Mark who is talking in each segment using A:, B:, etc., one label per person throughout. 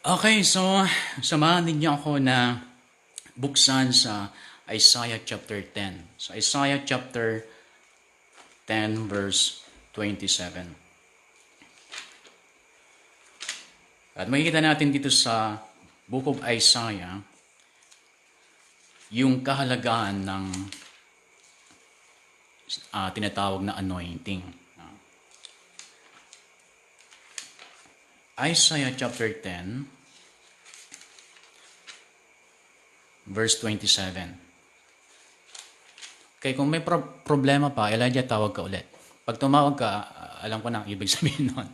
A: Okay, so samahan ninyo ako na buksan sa Isaiah chapter 10. So Isaiah chapter 10 verse 27. At makikita natin dito sa Book of Isaiah yung kahalagahan ng tinatawag na anointing. Isaiah chapter 10 verse 27. Okay, kung may problema pa, Elijah, tawag ka ulit. Pag tumawag ka, alam ko na ang ibig sabihin nun.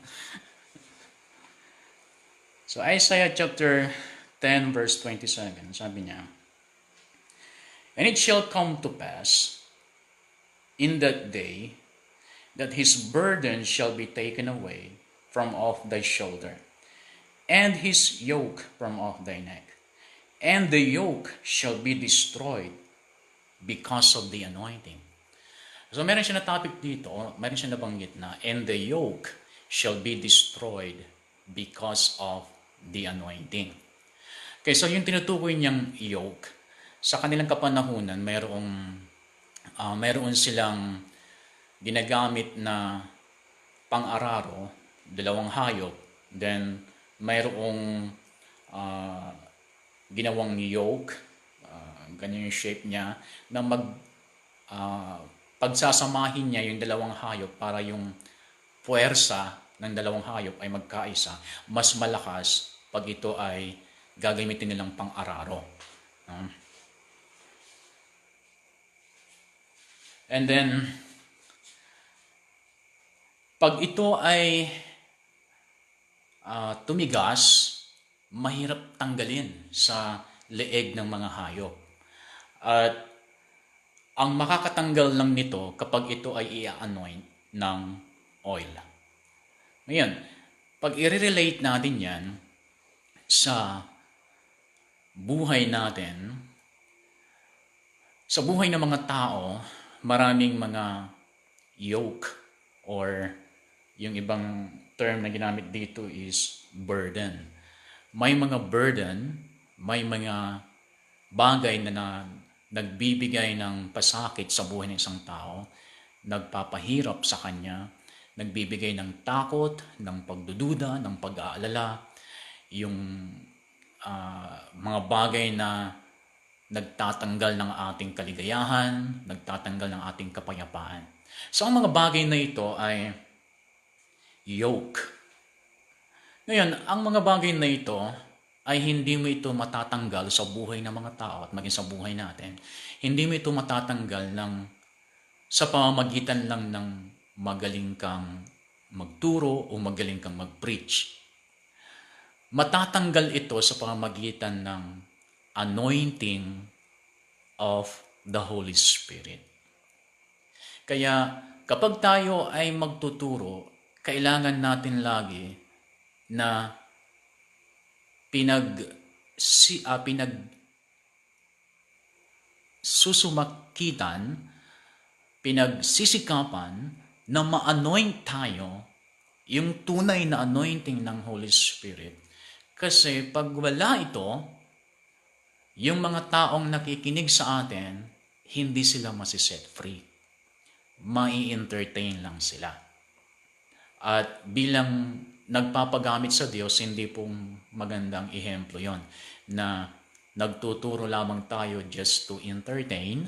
A: So Isaiah chapter 10 verse 27, sabi niya, "And it shall come to pass in that day that his burden shall be taken away from off thy shoulder, and his yoke from off thy neck. And the yoke shall be destroyed because of the anointing." So meron siya na topic dito, meron siya nabanggit na, and the yoke shall be destroyed because of the anointing. Okay, so yung tinutukoy niyang yoke, sa kanilang kapanahunan, mayroon silang ginagamit na pang-araro, dalawang hayop, then mayroong ginawang yoke, ganyan yung shape niya, na pagsasamahin niya yung dalawang hayop para yung puwersa ng dalawang hayop ay magkaisa, mas malakas pag ito ay gagamitin nilang pang-araro. And then, pag ito ay tumigas, mahirap tanggalin sa leeg ng mga hayop. At ang makakatanggal lang nito kapag ito ay i-anoint ng oil. Ngayon, pag i-relate natin yan sa buhay natin, sa buhay ng mga tao, maraming mga yoke, or yung ibang term na ginamit dito is burden. May mga burden, may mga bagay na nagbibigay ng pasakit sa buhay ng isang tao, nagpapahirap sa kanya, nagbibigay ng takot, ng pagdududa, ng pag-aalala, yung mga bagay na nagtatanggal ng ating kaligayahan, nagtatanggal ng ating kapayapaan. So ang mga bagay na ito ay yoke. Ngayon, ang mga bagay na ito ay hindi mo ito matatanggal sa buhay ng mga tao at maging sa buhay natin. Hindi mo ito matatanggal sa pamamagitan lang ng magaling kang magturo o magaling kang mag-preach. Matatanggal ito sa pamamagitan ng anointing of the Holy Spirit. Kaya kapag tayo ay magtuturo, kailangan natin lagi na pinagsusumakitan, pinagsisikapan na ma-anoint tayo, yung tunay na anointing ng Holy Spirit. Kasi pag wala ito, yung mga taong nakikinig sa atin, hindi sila masiset free. Mai-entertain lang sila. At bilang nagpapagamit sa Diyos, hindi pong magandang ehemplo yon na nagtuturo lamang tayo just to entertain,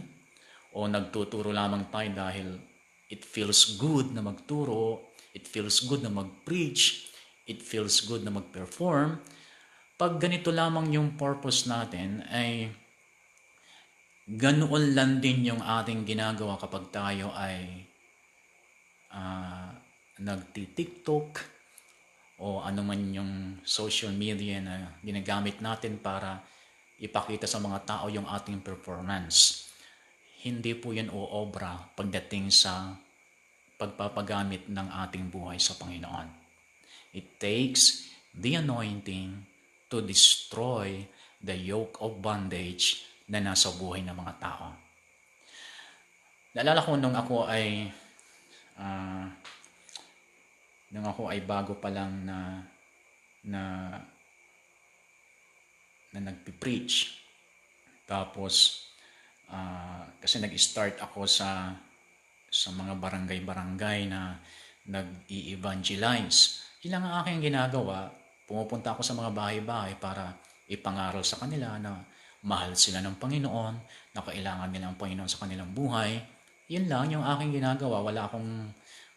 A: o nagtuturo lamang tayo dahil it feels good na magturo, it feels good na mag-preach, it feels good na mag-perform. Pag ganito lamang yung purpose natin, ay ganoon lang din yung ating ginagawa kapag tayo ay nagti-TikTok o ano man yung social media na ginagamit natin para ipakita sa mga tao yung ating performance. Hindi po yan oobra pagdating sa pagpapagamit ng ating buhay sa Panginoon. It takes the anointing to destroy the yoke of bondage na nasa buhay ng mga tao. Naalala ko nung ako ay bago pa lang na na nagpipreach. Tapos, kasi nag-start ako sa mga barangay-barangay na nag-i-evangelize. Yun lang ang aking ginagawa. Pumupunta ako sa mga bahay-bahay para ipangaral sa kanila na mahal sila ng Panginoon, na kailangan nila ang Panginoon sa kanilang buhay. Yun lang yung aking ginagawa.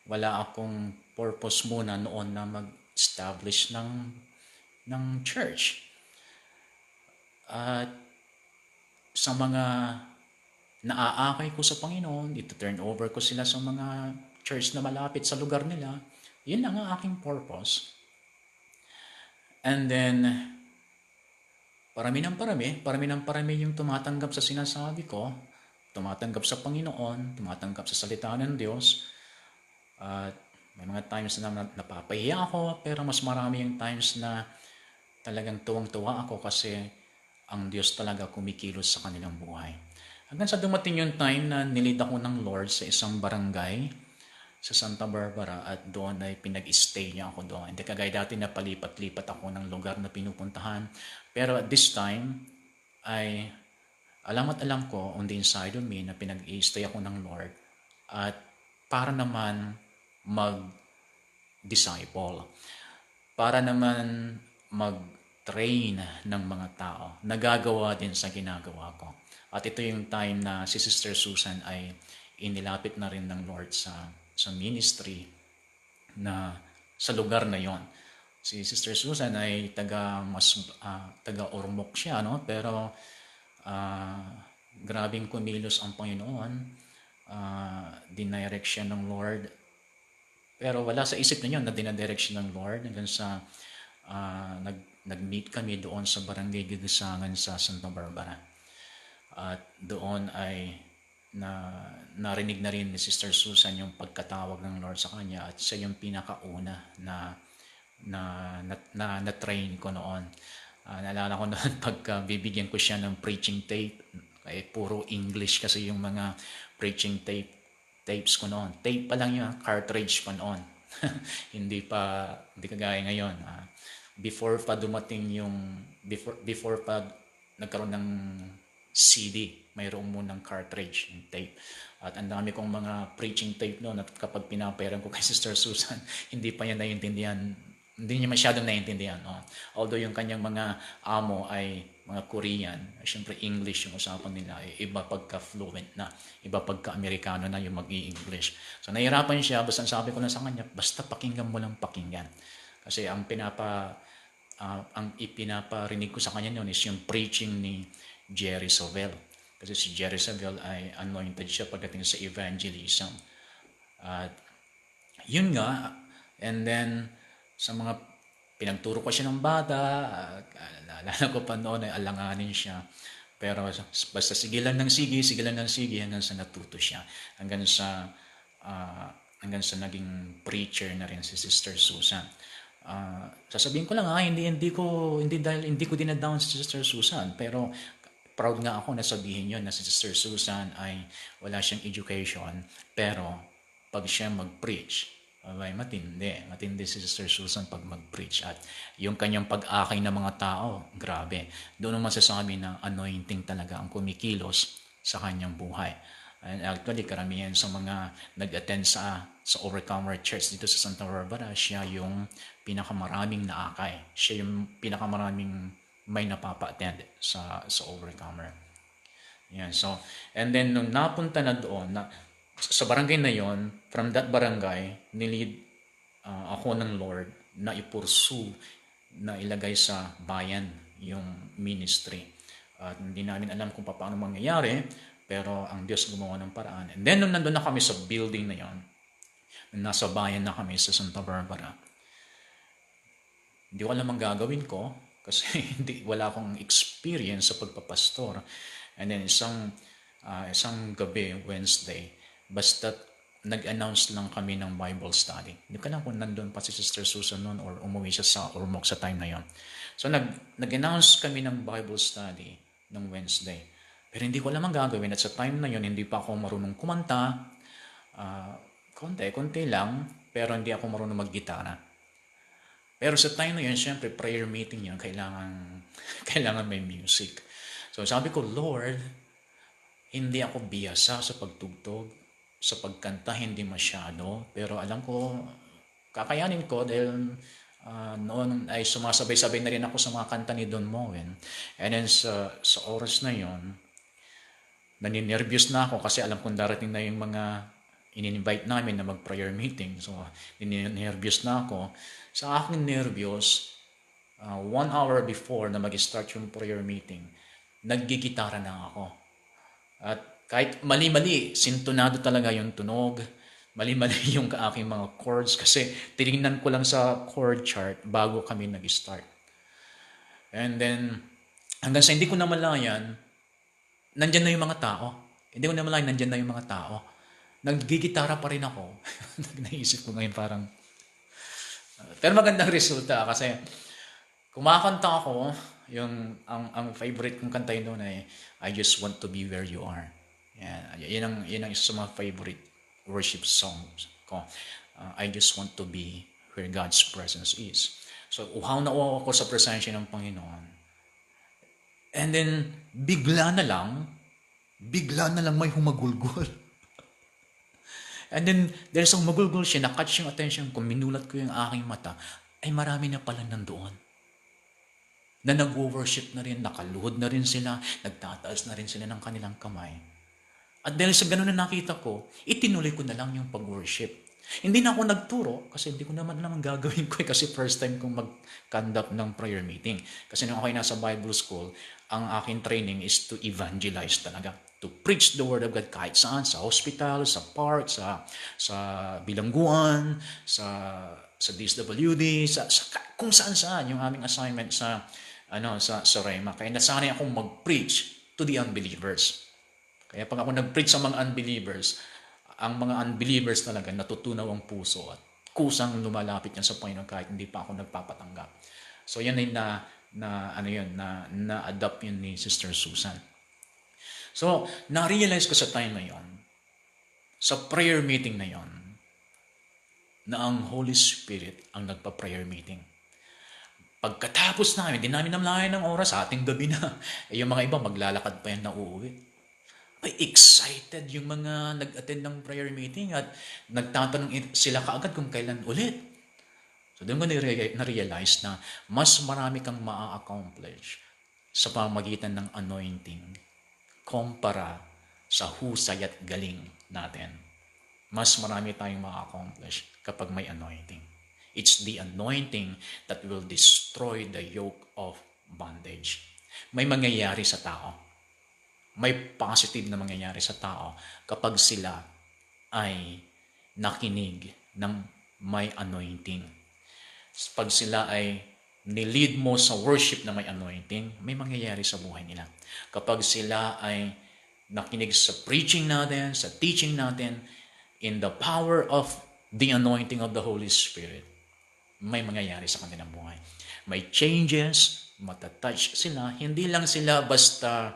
A: Wala akong purpose muna noon na mag-establish ng church. At sa mga naaakay ko sa Panginoon, ito-turn over ko sila sa mga church na malapit sa lugar nila. Yun lang ang aking purpose. And then, parami ng parami yung tumatanggap sa sinasabi ko, tumatanggap sa Panginoon, tumatanggap sa salita ng Diyos. At may mga times na napapahiya ako, pero mas marami yung times na talagang tuwang-tuwa ako kasi ang Diyos talaga kumikilos sa kanilang buhay. Hanggang sa dumating yung time na nilid ako ng Lord sa isang barangay sa Santa Barbara at doon ay pinag-stay niya ako doon. Hindi kagaya dati na palipat-lipat ako ng lugar na pinupuntahan. Pero at this time ay alam ko on the inside of me na pinag-i-stay ako ng Lord at para naman mag-disciple. Para naman mag-train ng mga tao. Nagagawa din sa ginagawa ko. At ito yung time na si Sister Susan ay inilapit na rin ng Lord sa ministry na sa lugar na yon. Si Sister Susan ay taga Ormoc siya, no? Pero grabing kumilos ang Panginoon. Dinirect siya ng Lord. Pero wala sa isip niya na dinadirect siya ng Lord hanggang sa nag-meet kami doon sa Barangay Gigisangan sa Santa Barbara. At doon ay narinig na rin ni Sister Susan yung pagkatawag ng Lord sa kanya at siya yung pinakauna na train ko noon. Naalala ko noon pagka bibigyan ko siya ng preaching tape, puro English kasi yung mga preaching tapes ko noon. Tape pa lang yun, cartridge pa noon. hindi kagaya ngayon. Before pa nagkaroon ng CD, mayroong munang cartridge ng tape. At ang dami kong mga preaching tape noon at kapag pinapairan ko kay Sister Susan, hindi pa niya naiintindihan. Hindi niya masyadong naiintindihan. No? Although yung kanyang mga amo ay mga Korean, syempre English yung usapan nila, iba pagka-fluent na, iba pagka-Amerikano na yung mag-i-English. So nahirapan siya, basta sabi ko lang sa kanya, basta pakinggan mo lang pakinggan. Kasi ang ipinaparinig ko sa kanya noon is yung preaching ni Jerry Savelle. Kasi si Jerry Savelle ay anointed siya pagdating sa evangelism. At yun nga, and then sa mga pinagturo ko siya ng bata, naalala ko pa noon ay alanganin siya. Pero basta sigilan ng sige hanggang sa natuto siya. Hanggang sa naging preacher na rin si Sister Susan. Sasabihin ko lang hindi ko dinadown si Sister Susan, pero proud nga ako na sabihin yun na si Sister Susan ay wala siyang education, pero pag siya mag-preach, matindi si Sister Susan pag mag-preach. At yung kanyang pag-akay ng mga tao, grabe. Doon naman masasabi na anointing talaga ang kumikilos sa kanyang buhay. And actually, karamihan sa mga nag-attend sa Overcomer Church dito sa Santa Barbara, siya yung pinakamaraming naakay. Siya yung pinakamaraming may napapa-attend sa Overcomer. Yan. So, and then nung napunta na doon, sa barangay na yon, from that barangay, nilid ako ng Lord na ipursu, na ilagay sa bayan yung ministry. At hindi namin alam kung paano mangyayari, pero ang Diyos gumawa ng paraan. And then nung nandun na kami sa building na yon, nasa bayan na kami sa Santa Barbara, hindi ko alam ang gagawin ko, kasi wala akong experience sa pagpapastor. And then isang gabi, Wednesday, basta nag-announce lang kami ng Bible study. Hindi ko alam kung nandun pa si Sister Susan noon or umuwi siya sa Ormoc sa time na yon. So nag-announce kami ng Bible study ng Wednesday. Pero hindi ko alam ang gagawin at sa time na yon hindi pa ako marunong kumanta. Konti lang, pero hindi ako marunong mag-gitara. Pero sa time na yun, syempre, prayer meeting yun, kailangan may music. So sabi ko, Lord, hindi ako biyasa sa pagtugtog, sa pagkanta, hindi masyado. Pero alam ko, kakayanin ko dahil noon ay sumasabay-sabay na rin ako sa mga kanta ni Don Moen. And then sa oras na yon, naninervyos na ako kasi alam kong darating na yung mga in-invite namin na mag-prayer meeting. So, nininervyos na ako. Sa aking nervyos, 1 hour before na mag-start yung prayer meeting, naggigitara na ako. At kahit mali-mali, sintonado talaga yung tunog, mali-mali yung aking mga chords kasi tinignan ko lang sa chord chart bago kami nag-start. And then, hanggang sa hindi ko namalayan, nandyan na yung mga tao. Hindi ko namalayan, nandyan na yung mga tao. Naggigitara pa rin ako. Naisip ko ngayon parang... pero magandang resulta kasi kumakanta ako, ang favorite kong kanta yun doon ay I Just Want to Be Where You Are. Yan ang isa sa mga favorite worship songs ko. I just want to be where God's presence is. So, uhaw na uhaw ako sa presensya ng Panginoon. And then, bigla na lang may humagulgol. And then, dahil sa humagulgol siya, na-catch yung attention ko, minulat ko yung aking mata, ay marami na pala nandoon. Na nag-worship na rin, nakaluhod na rin sila, nagtataas na rin sila ng kanilang kamay. At dahil sa ganun na nakita ko, itinuloy ko na lang yung pag-worship. Hindi na ako nagturo kasi hindi ko naman alam ang gagawin ko kasi first time kong mag-conduct ng prayer meeting. Kasi nung ako'y nasa Bible school, ang aking training is to evangelize talaga. To preach the word of God kahit saan, sa hospital, sa park, sa bilangguan, sa DSWD, kung saan-saan yung aming assignment sa Rema. Kaya nasanay akong mag-preach to the unbelievers. Kaya pag ako nag-preach sa mga unbelievers, ang mga unbelievers talaga natutunaw ang puso at kusang lumalapit yan sa Panginoon kahit hindi pa ako nagpapatanggap. So yan ay na-adopt yun ni Sister Susan. So, na-realize ko sa time na yon, sa prayer meeting na yon, na ang Holy Spirit ang nagpa-prayer meeting. Pagkatapos namin, di namin namlayan ng oras, ating gabi na. Yung mga iba, maglalakad pa yan na uuwi. Ay, excited yung mga nag-attend ng prayer meeting at nagtatanong sila kaagad kung kailan ulit. So, doon ko na-realize na mas marami kang ma-accomplish sa pamamagitan ng anointing kumpara sa husay at galing natin. Mas marami tayong ma-accomplish kapag may anointing. It's the anointing that will destroy the yoke of bondage. May mangyayari sa tao. May positive na mangyayari sa tao kapag sila ay nakinig ng may anointing. Pag sila ay nilid mo sa worship na may anointing, may mangyayari sa buhay nila. Kapag sila ay nakinig sa preaching natin, sa teaching natin, in the power of the anointing of the Holy Spirit, may mangyayari sa kanilang buhay. May changes, matatouch sila. Hindi lang sila basta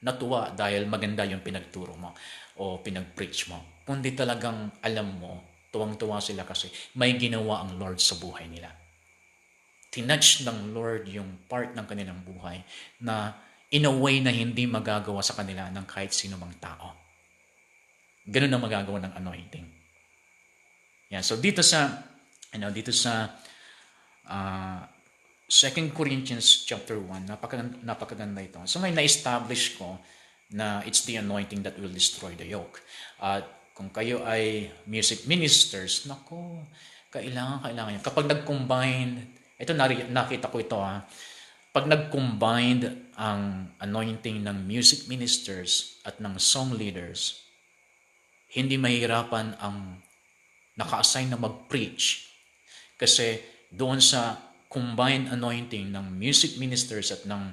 A: natuwa dahil maganda yung pinagturo mo o pinag-preach mo. Kundi talagang alam mo, tuwang-tuwa sila kasi may ginawa ang Lord sa buhay nila. Tinouch ng Lord yung part ng kanilang buhay na in a way na hindi magagawa sa kanila ng kahit sino mang tao. Ganun ang magagawa ng anointing. Yan. So dito sa 2 Corinthians chapter 1, napakaganda ito. So ngayon na-establish ko na it's the anointing that will destroy the yoke. At kung kayo ay music ministers, naku, kailangan yan. Kapag nag-combine, ito nakita ko ito pag nag-combined ang anointing ng music ministers at ng song leaders, hindi mahirapan ang naka-assign na mag-preach. Kasi doon sa combined anointing ng music ministers at ng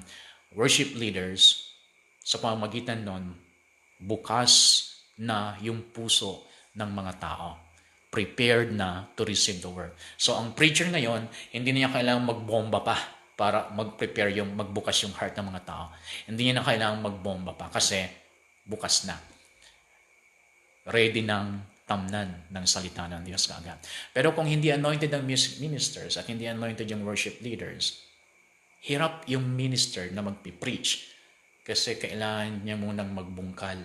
A: worship leaders, sa pamamagitan nun, bukas na yung puso ng mga tao. Prepared na to receive the word. So ang preacher ngayon, hindi niya kailangang magbomba pa para mag-prepare magbukas yung heart ng mga tao. Hindi niya kailangang magbomba pa kasi bukas na. Ready nang tamnan ng salita ng Diyos kaagad. Pero kung hindi anointed ang music ministers at hindi anointed yung worship leaders, hirap yung minister na magpipreach kasi kailangan niya munang magbungkal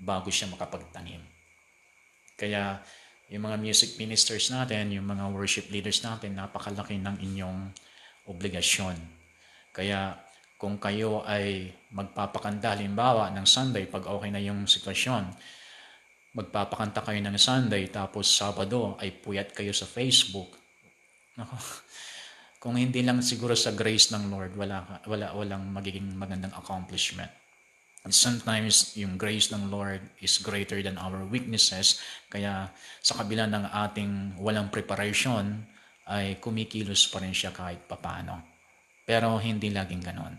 A: bago siya makapagtanim. Kaya yung mga music ministers natin, yung mga worship leaders natin, napakalaki ng inyong obligasyon. Kaya kung kayo ay magpapakanta, halimbawa ng Sunday, pag okay na yung sitwasyon, magpapakanta kayo ng Sunday, tapos Sabado ay puyat kayo sa Facebook. Nako, kung hindi lang siguro sa grace ng Lord, walang magiging magandang accomplishment. And sometimes, yung grace ng Lord is greater than our weaknesses. Kaya sa kabila ng ating walang preparation, ay kumikilos pa rin siya kahit papano. Pero hindi laging ganon.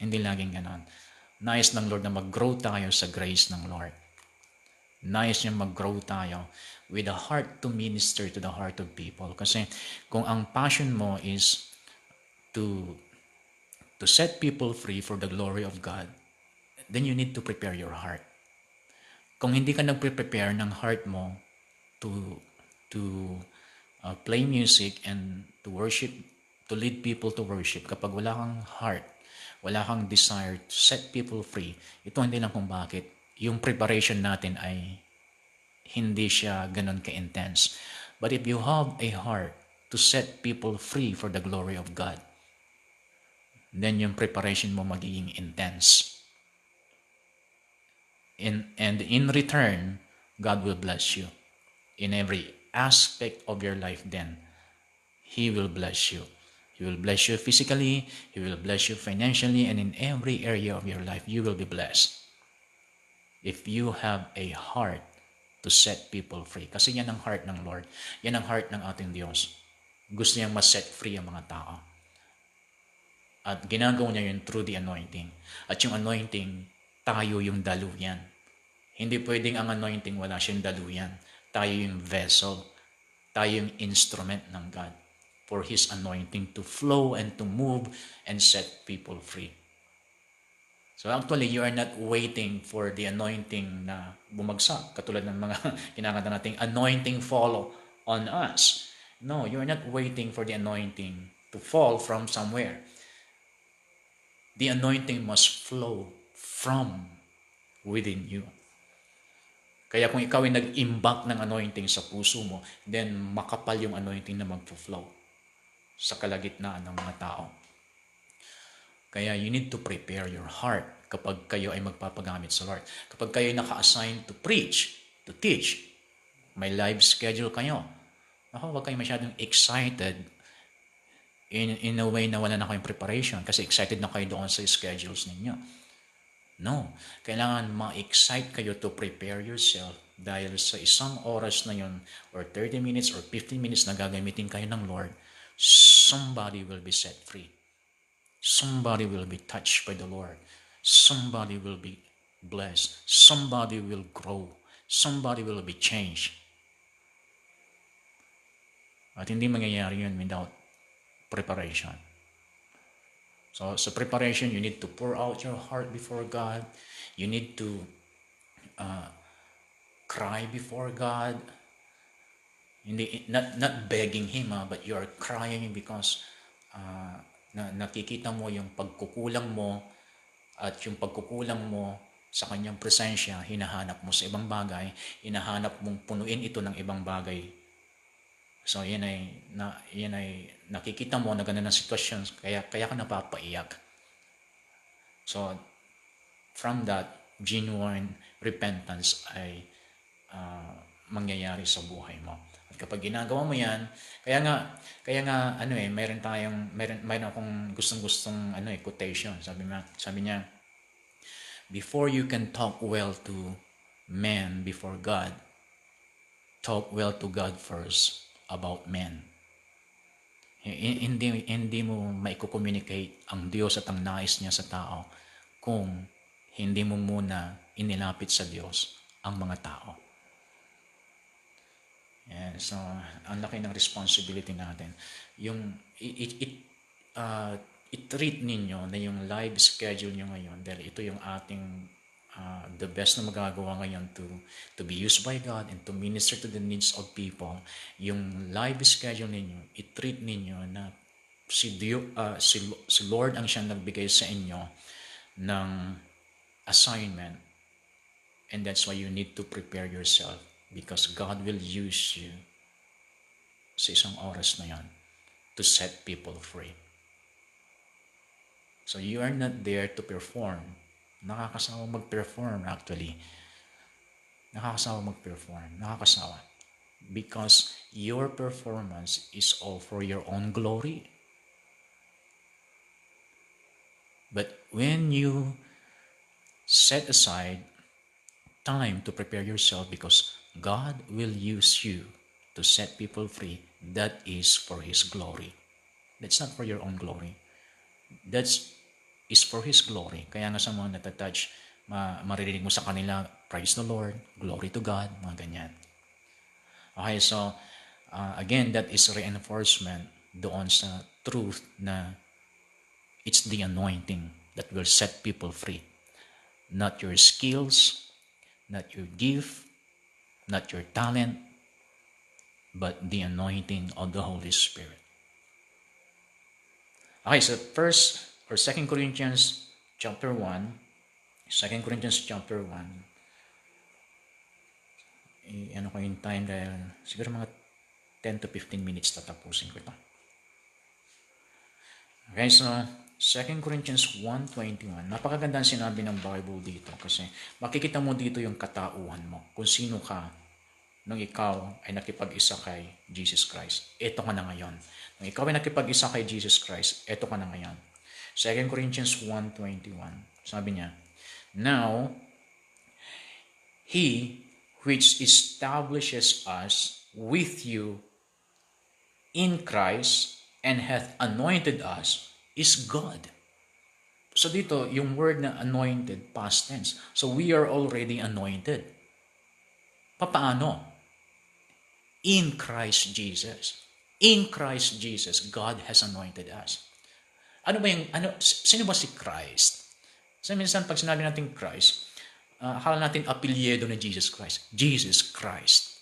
A: Hindi laging ganon. Nais ng Lord na mag-grow tayo sa grace ng Lord. Nais niya mag-grow tayo with a heart to minister to the heart of people. Kasi kung ang passion mo is to set people free for the glory of God, then you need to prepare your heart. Kung hindi ka nagpe-prepare ng heart mo to play music and to worship, to lead people to worship, kapag wala kang heart, wala kang desire to set people free, ito hindi lang kung bakit yung preparation natin ay hindi siya ganun ka-intense. But if you have a heart to set people free for the glory of God, then yung preparation mo magiging intense. And in return, God will bless you. In every aspect of your life then, He will bless you. He will bless you physically, He will bless you financially, and in every area of your life, you will be blessed. If you have a heart to set people free. Kasi yan ang heart ng Lord. Yan ang heart ng ating Diyos. Gusto niyang ma-set free ang mga tao. At ginagawa niya yun through the anointing. At yung anointing, tayo yung daluyan. Hindi pwedeng ang anointing wala siyang daluyan. Tayo yung vessel. Tayo yung instrument ng God for His anointing to flow and to move and set people free. So actually, you are not waiting for the anointing na bumagsak. Katulad ng mga kinakanta nating anointing fall on us. No, you are not waiting for the anointing to fall from somewhere. The anointing must flow from within you. Kaya kung ikaw ay nag-imbak ng anointing sa puso mo, then makapal yung anointing na mag-flow sa kalagitnaan ng mga tao. Kaya you need to prepare your heart kapag kayo ay magpapagamit sa Lord. Kapag kayo ay naka-assign to preach, to teach, may live schedule kayo. Huwag kayo masyadong excited in a way na wala na kayong preparation kasi excited na kayo doon sa schedules ninyo. No. Kailangan ma-excite kayo to prepare yourself dahil sa isang oras na yun or 30 minutes or 15 minutes na gagamitin kayo ng Lord, somebody will be set free. Somebody will be touched by the Lord. Somebody will be blessed. Somebody will grow. Somebody will be changed. At hindi mangyayari yun without preparation. So sa preparation, you need to pour out your heart before God. You need to cry before God. Not begging Him, but you are crying because nakikita mo yung pagkukulang mo at yung pagkukulang mo sa kanyang presensya, hinahanap mo sa ibang bagay, hinahanap mong punuin ito ng ibang bagay. So yan ay nakikita mo na ganun ang sitwasyon, kaya ka napapaiyak. So from that, genuine repentance ay mangyayari sa buhay mo. At kapag ginagawa mo yan, kaya nga mayroon akong gustong quotation. Sabi niya, before you can talk well to men before God, talk well to God first about men. Hindi mo maiko-communicate ang Diyos at ang nais niya sa tao kung hindi mo muna inilapit sa Diyos ang mga tao. Yeah, so, ang laki ng responsibility natin. Yung i-treat ninyo na yung live schedule nyo ngayon dahil ito yung ating the best na magagawa ngayon to be used by God and to minister to the needs of people, yung live schedule ninyo, i-treat ninyo na si Lord ang siyang nagbigay sa inyo ng assignment, and that's why you need to prepare yourself because God will use you sa isang oras na yan to set people free. So you are not there to perform. Nakakasawa mag-perform actually. Nakakasawa. Because your performance is all for your own glory. But when you set aside time to prepare yourself because God will use you to set people free, that is for His glory. That's not for your own glory. That is for His glory. Kaya nga sa mga natatouch, maririnig mo sa kanila, praise the Lord, glory to God, mga ganyan. Okay, so again, that is reinforcement doon sa truth na it's the anointing that will set people free. Not your skills, not your gift, not your talent, but the anointing of the Holy Spirit. Okay, so 2 Corinthians chapter 1, 2 Corinthians chapter 1, ano ko yung time dahil siguro mga 10 to 15 minutes tatapusin ko ito. Okay, so 2 Corinthians 1:21. Napakaganda ang sinabi ng Bible dito kasi makikita mo dito yung katauhan mo. Kung sino ka nung ikaw ay nakipag-isa kay Jesus Christ. Ito ka na ngayon. Nung ikaw ay nakipag-isa kay Jesus Christ, ito ka na ngayon. 2 Corinthians 1:21. Sabi niya, now, He which establishes us with you in Christ and hath anointed us is God. So dito, yung word na anointed, past tense. So we are already anointed. Paano? In Christ Jesus. In Christ Jesus, God has anointed us. Sino ba si Christ? So minsan pag sinabi natin Christ, akala natin apelyido ni Jesus Christ. Jesus Christ.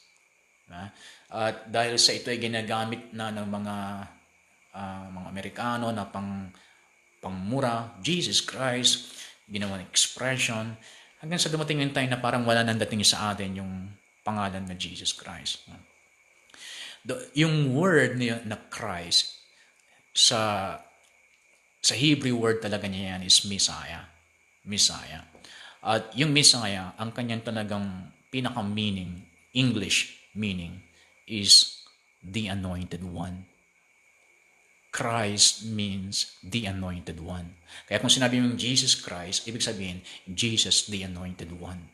A: At dahil sa ito ay ginagamit na ng mga Amerikano na pangmura, Jesus Christ, ginawa ng expression, hanggang sa dumating yung time na parang wala nang dating sa atin yung pangalan na Jesus Christ. Yung word na Christ, sa Hebrew word talaga niya yan is Messiah. At yung Messiah, ang kanyang talagang pinaka-meaning, English meaning, is the Anointed One. Christ means the Anointed One. Kaya kung sinabi mong Jesus Christ, ibig sabihin, Jesus the Anointed One.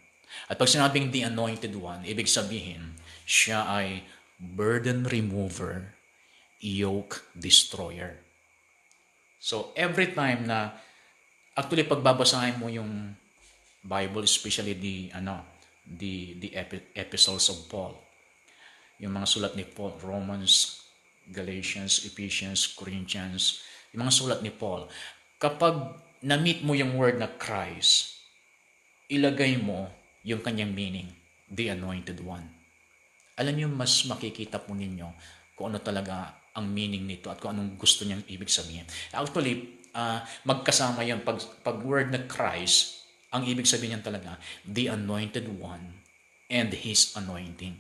A: At pag sinabing the Anointed One, ibig sabihin, siya ay burden remover, yoke destroyer. So every time na, actually pagbabasahin mo yung Bible, especially the epistles of Paul, yung mga sulat ni Paul, Romans, Galatians, Ephesians, Corinthians, yung mga sulat ni Paul, kapag na-meet mo yung word na Christ, ilagay mo yung kanyang meaning, the Anointed One. Alam niyo, mas makikita po ninyo kung ano talaga ang meaning nito at kung anong gusto niyang ibig sabihin. Actually, magkasama yan. Pag word na Christ, ang ibig sabihin niyan talaga, the Anointed One and His anointing.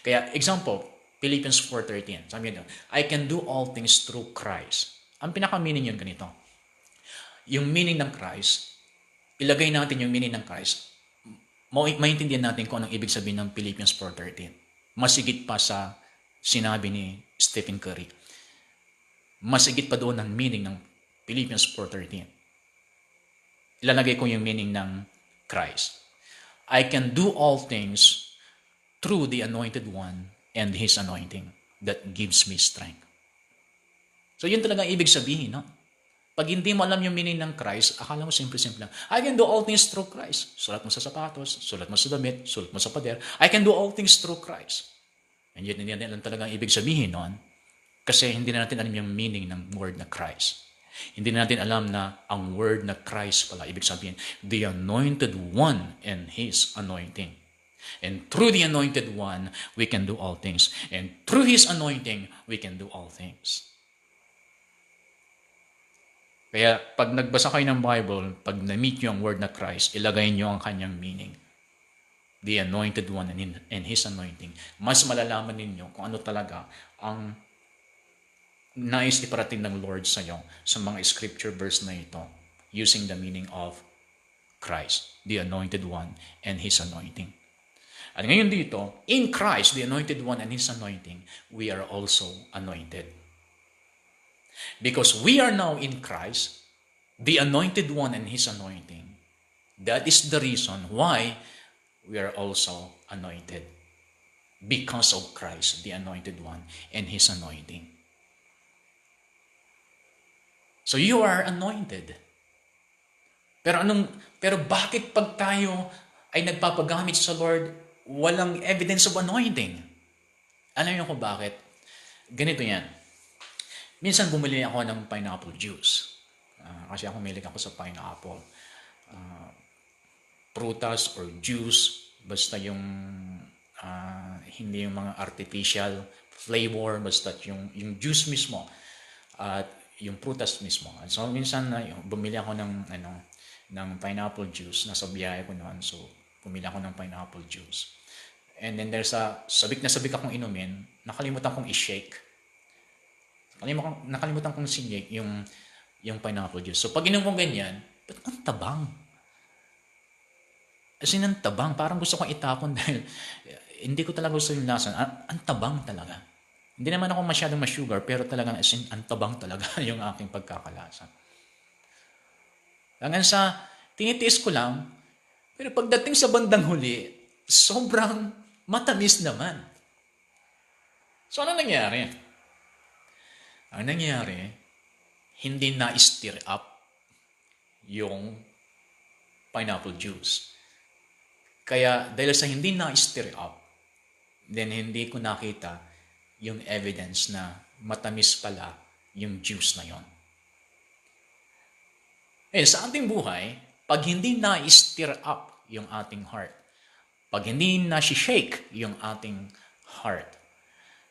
A: Kaya, example, Philippians 4:13. Sabi niya, I can do all things through Christ. Ang pinaka-meaning yun ganito. Yung meaning ng Christ, ilagay natin yung meaning ng Christ, maintindihan natin kung anong ibig sabihin ng Philippians 4:13. Masigit pa sa sinabi ni Stephen Curry. Masigit pa doon ang meaning ng Philippians 4:13. Ilalagay ko yung meaning ng Christ. I can do all things through the Anointed One and His anointing that gives me strength. So yun talaga ibig sabihin, no? Pag hindi mo alam yung meaning ng Christ, akala mo simple-simple lang. I can do all things through Christ. Sulat mo sa sapatos, sulat mo sa damit, sulat mo sa pader. I can do all things through Christ. And yun, hindi natin talaga ibig sabihin noon kasi hindi na natin alam yung meaning ng word na Christ. Hindi natin alam na ang word na Christ pala, ibig sabihin, the anointed one and His anointing. And through the anointed one, we can do all things. And through His anointing, we can do all things. Kaya pag nagbasa kayo ng Bible, pag na-meet nyo ang word na Christ, ilagay nyo ang kanyang meaning. The anointed one and His anointing. Mas malalaman ninyo kung ano talaga ang nais iparating ng Lord sa iyo sa mga scripture verse na ito using the meaning of Christ, the anointed one and His anointing. At ngayon dito, in Christ, the anointed one and His anointing, we are also anointed. Because we are now in Christ, the anointed one and His anointing, that is the reason why we are also anointed. Because of Christ, the anointed one and His anointing. So you are anointed. Pero bakit pag tayo ay nagpapagamit sa Lord, walang evidence of anointing? Alam niyo kung bakit? Ganito yan. Minsan bumili ako ng pineapple juice. Kasi ako mahilig ako sa pineapple. Prutas or juice, basta yung hindi yung mga artificial flavor, basta yung juice mismo. At yung prutas mismo. So minsan bumili ako ng pineapple juice. Nasa biyahe ko noon. So bumili ako ng pineapple juice. And then there's sabik na sabik akong inumin. Nakalimutan kong i-shake. Nakalimutan kong sinake yung pineapple juice. So pag inom mo ganyan, ba't ang tabang? As in, ang tabang. Parang gusto kong itapon dahil hindi ko talaga gusto yung lasa. Ang tabang talaga. Hindi naman ako masyadong ma-sugar, pero talagang as in, ang tabang talaga yung aking pagkakalasa. Hanggang sa, tinitiis ko lang, pero pagdating sa bandang huli, sobrang matamis naman. So, ano nangyari? Ang nangyari, hindi na-stir up yung pineapple juice. Kaya, dahil sa hindi na-stir up, then hindi ko nakita yung evidence na matamis pala yung juice na yon. Sa ating buhay, pag hindi na-stir up yung ating heart, pag hindi na-shake yung ating heart,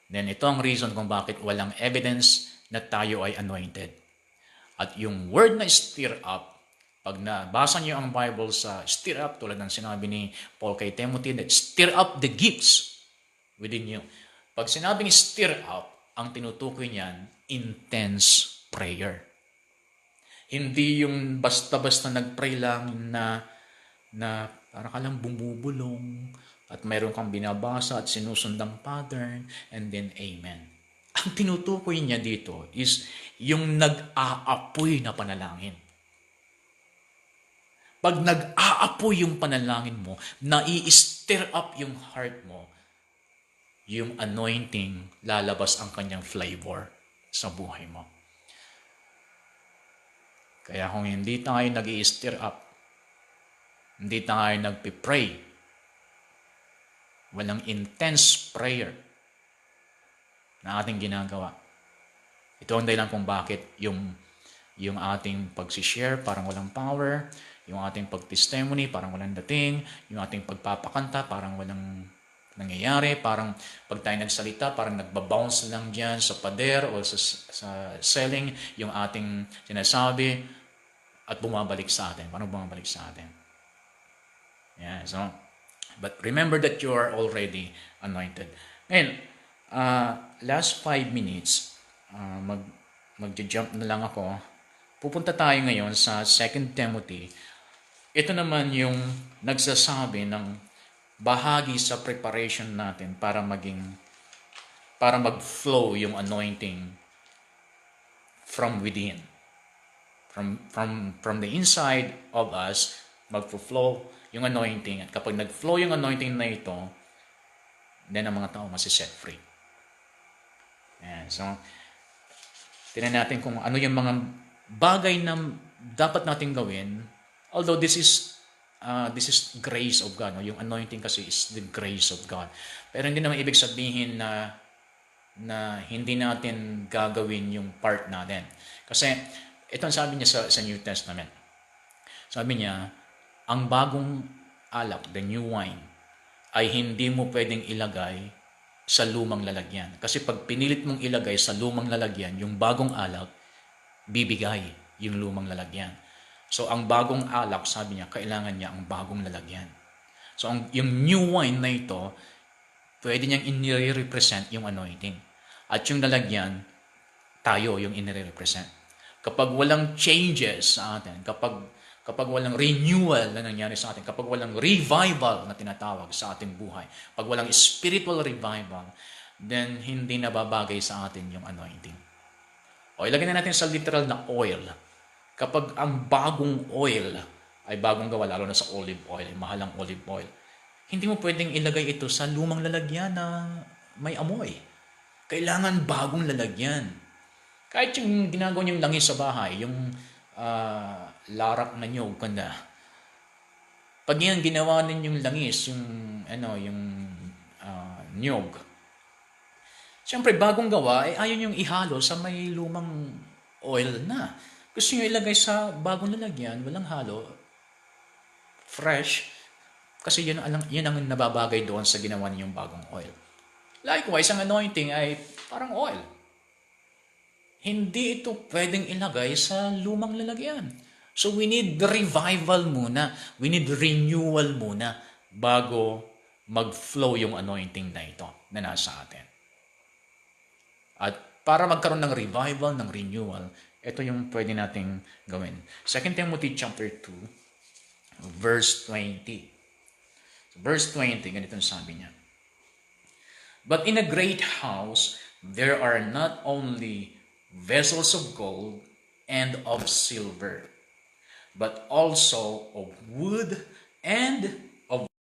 A: then ito ang reason kung bakit walang evidence na tayo ay anointed. At yung word na stir up, pag nabasa niyo ang Bible sa stir up, tulad ng sinabi ni Paul kay Timothy, that stir up the gifts within you. Pag sinabing stir up, ang tinutukoy niyan, intense prayer. Hindi yung basta-basta nag-pray lang na para ka lang bumubulong at mayroon kang binabasa at sinusundang pattern and then amen. Ang tinutukoy niya dito is yung nag-aapoy na panalangin. Pag nag-aapoy yung panalangin mo, nai-stir up yung heart mo, yung anointing, lalabas ang kanyang flavor sa buhay mo. Kaya kung hindi tayo nag-i-stir up, hindi tayo nagpipray, walang intense prayer na ating ginagawa. Ito ang dahilan kung bakit yung ating pag-share parang walang power, yung ating pag-testimony parang walang dating, yung ating pagpapakanta parang walang nangyayari, parang pag tayo nagsalita, parang nagbabounce lang dyan sa pader o sa selling yung ating sinasabi at bumabalik sa atin. Parang bumabalik sa atin. Yeah, so, but remember that you are already anointed. Ngayon, last 5 minutes, mag-jump na lang ako. Pupunta tayo ngayon sa 2 Timothy. Ito naman yung nagsasabi ng bahagi sa preparation natin para mag-flow yung anointing from within. From the inside of us, mag-flow yung anointing. At kapag nag-flow yung anointing na ito, then ang mga tao masiset free. Ayan. So, tingnan natin kung ano yung mga bagay na dapat natin gawin. Although this is grace of God. No? Yung anointing kasi is the grace of God. Pero hindi naman ibig sabihin na hindi natin gagawin yung part natin. Kasi Ito ang sabi niya sa New Testament. Sabi niya, ang bagong alak, the new wine, ay hindi mo pwedeng ilagay sa lumang lalagyan. Kasi pag pinilit mong ilagay sa lumang lalagyan, yung bagong alak, bibigay yung lumang lalagyan. So, ang bagong alak, sabi niya, kailangan niya ang bagong lalagyan. So, yung new wine na ito, pwede niyang inire-represent yung anointing. At yung lalagyan, tayo yung inire-represent. Kapag walang changes sa atin, kapag walang renewal na nangyari sa atin, kapag walang revival na tinatawag sa ating buhay, pag walang spiritual revival, then hindi nababagay sa atin yung anointing. O ilagay na natin sa literal na oil. Kapag ang bagong oil ay bagong gawa, lalo na sa olive oil, mahalang olive oil, hindi mo pwedeng ilagay ito sa lumang lalagyan na may amoy. Kailangan bagong lalagyan. Kahit yung ginagawa niyong langis sa bahay, yung larak na nyog, kanda. Pag yan ginawa ninyong langis, yung nyog, siyempre bagong gawa, ayaw niyong ihalo sa may lumang oil na. Gusto niyo ilagay sa bagong lalagyan, walang halo, fresh, kasi yun ang nababagay doon sa ginawa ninyong bagong oil. Likewise, ang anointing ay parang oil. Hindi ito pwedeng ilagay sa lumang lalagyan. So we need revival muna. We need renewal muna bago mag-flow yung anointing na ito na nasa atin. At para magkaroon ng revival, ng renewal, ito yung pwede nating gawin. 2 Timothy chapter 2, verse 20. Verse 20, ganito sabi niya. But in a great house, there are not only vessels of gold and of silver, but also of wood and